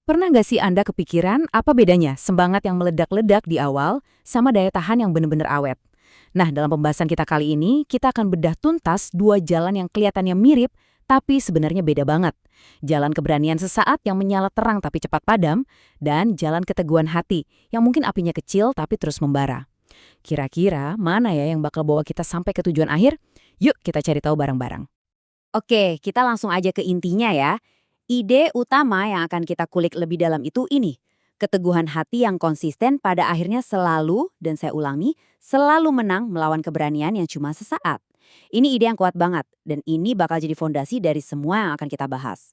Pernah nggak sih Anda kepikiran apa bedanya semangat yang meledak-ledak di awal sama daya tahan yang benar-benar awet? Nah, dalam pembahasan kita kali ini, kita akan bedah tuntas dua jalan yang kelihatannya mirip, tapi sebenarnya beda banget. Jalan keberanian sesaat yang menyala terang tapi cepat padam, dan jalan keteguhan hati yang mungkin apinya kecil tapi terus membara. Kira-kira mana ya yang bakal bawa kita sampai ke tujuan akhir? Yuk kita cari tahu bareng-bareng. Oke, kita langsung aja ke intinya ya. Ide utama yang akan kita kulik lebih dalam itu ini. Keteguhan hati yang konsisten pada akhirnya selalu, dan saya ulangi, selalu menang melawan keberanian yang cuma sesaat. Ini ide yang kuat banget, dan ini bakal jadi fondasi dari semua yang akan kita bahas.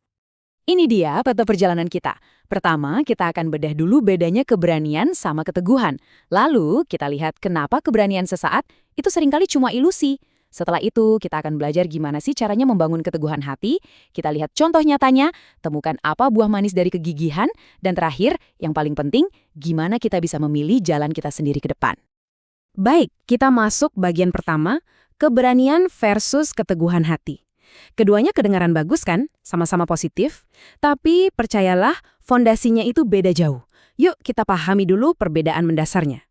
Ini dia peta perjalanan kita. Pertama, kita akan bedah dulu bedanya keberanian sama keteguhan. Lalu, kita lihat kenapa keberanian sesaat itu seringkali cuma ilusi. Setelah itu, kita akan belajar gimana sih caranya membangun keteguhan hati. Kita lihat contoh nyatanya, temukan apa buah manis dari kegigihan, dan terakhir, yang paling penting, gimana kita bisa memilih jalan kita sendiri ke depan. Baik, kita masuk bagian pertama, keberanian versus keteguhan hati. Keduanya kedengaran bagus kan? Sama-sama positif. Tapi percayalah, fondasinya itu beda jauh. Yuk kita pahami dulu perbedaan mendasarnya.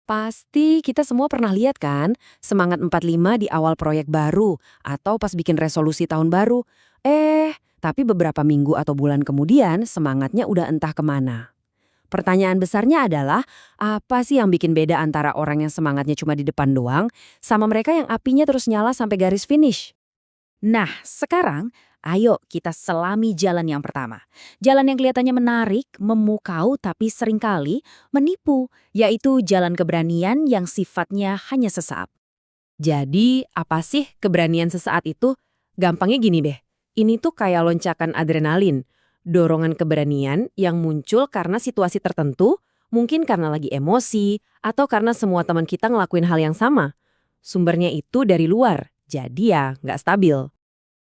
Pasti kita semua pernah lihat kan, semangat 45 di awal proyek baru, atau pas bikin resolusi tahun baru. Tapi beberapa minggu atau bulan kemudian semangatnya udah entah kemana. Pertanyaan besarnya adalah, apa sih yang bikin beda antara orang yang semangatnya cuma di depan doang, sama mereka yang apinya terus nyala sampai garis finish? Nah, sekarang ayo kita selami jalan yang pertama. Jalan yang kelihatannya menarik, memukau tapi seringkali menipu, yaitu jalan keberanian yang sifatnya hanya sesaat. Jadi, apa sih keberanian sesaat itu? Gampangnya gini deh, ini tuh kayak loncakan adrenalin, dorongan keberanian yang muncul karena situasi tertentu, mungkin karena lagi emosi, atau karena semua teman kita ngelakuin hal yang sama. Sumbernya itu dari luar, jadi ya nggak stabil.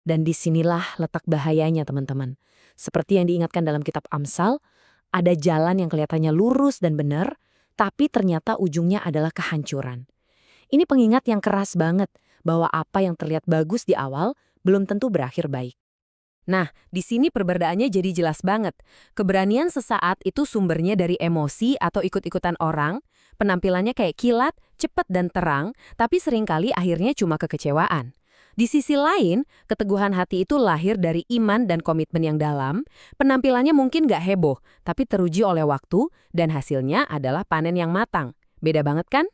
Dan disinilah letak bahayanya teman-teman. Seperti yang diingatkan dalam kitab Amsal, ada jalan yang kelihatannya lurus dan benar, tapi ternyata ujungnya adalah kehancuran. Ini pengingat yang keras banget bahwa apa yang terlihat bagus di awal belum tentu berakhir baik. Nah, di sini perbedaannya jadi jelas banget. Keberanian sesaat itu sumbernya dari emosi atau ikut-ikutan orang, penampilannya kayak kilat, cepat dan terang, tapi seringkali akhirnya cuma kekecewaan. Di sisi lain, keteguhan hati itu lahir dari iman dan komitmen yang dalam, penampilannya mungkin nggak heboh, tapi teruji oleh waktu, dan hasilnya adalah panen yang matang. Beda banget kan?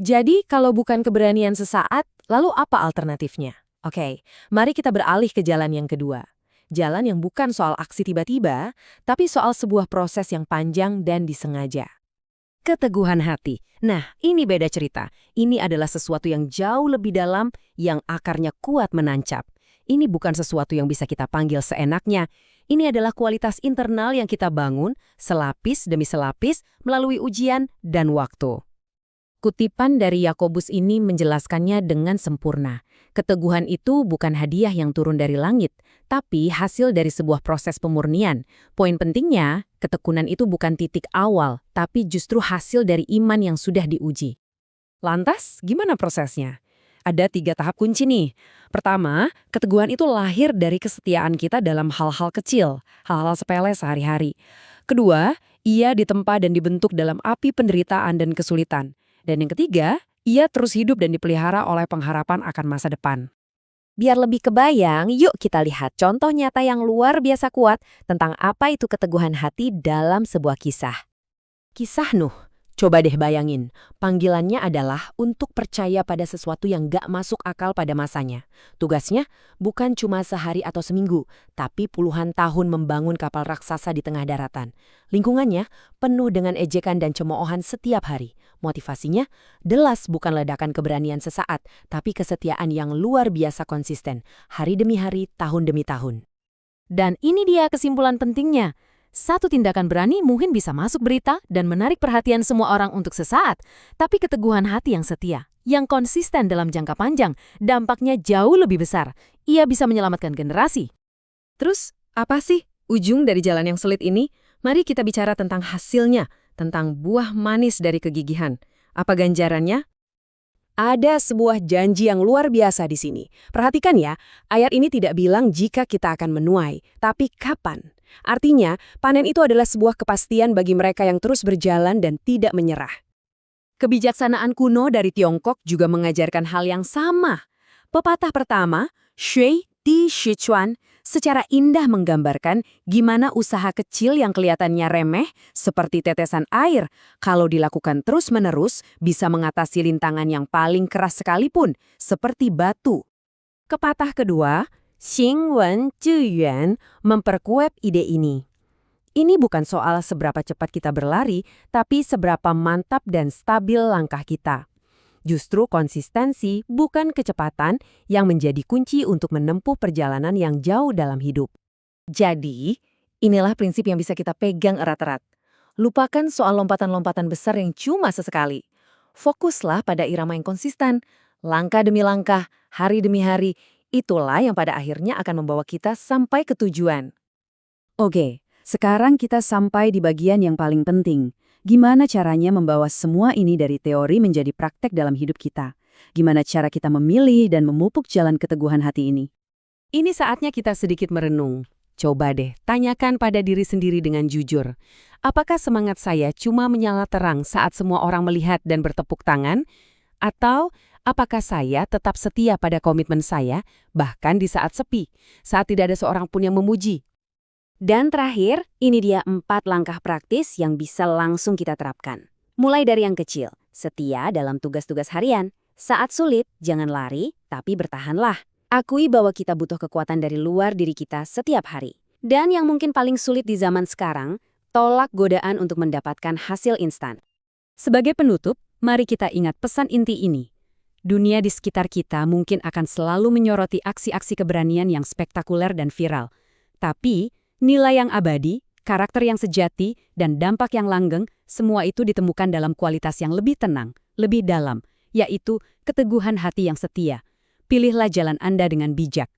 Jadi, kalau bukan keberanian sesaat, lalu apa alternatifnya? Oke, mari kita beralih ke jalan yang kedua. Jalan yang bukan soal aksi tiba-tiba, tapi soal sebuah proses yang panjang dan disengaja. Keteguhan hati. Nah, ini beda cerita. Ini adalah sesuatu yang jauh lebih dalam, yang akarnya kuat menancap. Ini bukan sesuatu yang bisa kita panggil seenaknya. Ini adalah kualitas internal yang kita bangun, selapis demi selapis, melalui ujian dan waktu. Kutipan dari Yakobus ini menjelaskannya dengan sempurna. Keteguhan itu bukan hadiah yang turun dari langit, tapi hasil dari sebuah proses pemurnian. Poin pentingnya, ketekunan itu bukan titik awal, tapi justru hasil dari iman yang sudah diuji. Lantas, gimana prosesnya? Ada 3 tahap kunci nih. Pertama, keteguhan itu lahir dari kesetiaan kita dalam hal-hal kecil, hal-hal sepele sehari-hari. Kedua, ia ditempa dan dibentuk dalam api penderitaan dan kesulitan. Dan yang ketiga, ia terus hidup dan dipelihara oleh pengharapan akan masa depan. Biar lebih kebayang, yuk kita lihat contoh nyata yang luar biasa kuat tentang apa itu keteguhan hati dalam sebuah kisah. Kisah Nuh. Coba deh bayangin, panggilannya adalah untuk percaya pada sesuatu yang gak masuk akal pada masanya. Tugasnya bukan cuma sehari atau seminggu, tapi puluhan tahun membangun kapal raksasa di tengah daratan. Lingkungannya penuh dengan ejekan dan cemoohan setiap hari. Motivasinya jelas bukan ledakan keberanian sesaat, tapi kesetiaan yang luar biasa konsisten, hari demi hari, tahun demi tahun. Dan ini dia kesimpulan pentingnya. Satu tindakan berani mungkin bisa masuk berita dan menarik perhatian semua orang untuk sesaat, tapi keteguhan hati yang setia, yang konsisten dalam jangka panjang, dampaknya jauh lebih besar. Ia bisa menyelamatkan generasi. Terus, apa sih ujung dari jalan yang sulit ini? Mari kita bicara tentang hasilnya, tentang buah manis dari kegigihan. Apa ganjarannya? Ada sebuah janji yang luar biasa di sini. Perhatikan ya, ayat ini tidak bilang jika kita akan menuai, tapi kapan. Artinya, panen itu adalah sebuah kepastian bagi mereka yang terus berjalan dan tidak menyerah. Kebijaksanaan kuno dari Tiongkok juga mengajarkan hal yang sama. Pepatah pertama, Shui Di Sichuan, secara indah menggambarkan gimana usaha kecil yang kelihatannya remeh, seperti tetesan air, kalau dilakukan terus-menerus bisa mengatasi rintangan yang paling keras sekalipun, seperti batu. Pepatah kedua, Xing Wen Zhi Yuan, memperkuat ide ini. Ini bukan soal seberapa cepat kita berlari, tapi seberapa mantap dan stabil langkah kita. Justru konsistensi, bukan kecepatan, yang menjadi kunci untuk menempuh perjalanan yang jauh dalam hidup. Jadi, inilah prinsip yang bisa kita pegang erat-erat. Lupakan soal lompatan-lompatan besar yang cuma sesekali. Fokuslah pada irama yang konsisten. Langkah demi langkah, hari demi hari, itulah yang pada akhirnya akan membawa kita sampai ke tujuan. Oke, sekarang kita sampai di bagian yang paling penting. Gimana caranya membawa semua ini dari teori menjadi praktek dalam hidup kita? Gimana cara kita memilih dan memupuk jalan keteguhan hati ini? Ini saatnya kita sedikit merenung. Coba deh, tanyakan pada diri sendiri dengan jujur. Apakah semangat saya cuma menyala terang saat semua orang melihat dan bertepuk tangan? Atau apakah saya tetap setia pada komitmen saya, bahkan di saat sepi, saat tidak ada seorang pun yang memuji? Dan terakhir, ini dia 4 langkah praktis yang bisa langsung kita terapkan. Mulai dari yang kecil, setia dalam tugas-tugas harian. Saat sulit, jangan lari, tapi bertahanlah. Akui bahwa kita butuh kekuatan dari luar diri kita setiap hari. Dan yang mungkin paling sulit di zaman sekarang, tolak godaan untuk mendapatkan hasil instan. Sebagai penutup, mari kita ingat pesan inti ini. Dunia di sekitar kita mungkin akan selalu menyoroti aksi-aksi keberanian yang spektakuler dan viral. Tapi, nilai yang abadi, karakter yang sejati, dan dampak yang langgeng, semua itu ditemukan dalam kualitas yang lebih tenang, lebih dalam, yaitu keteguhan hati yang setia. Pilihlah jalan Anda dengan bijak.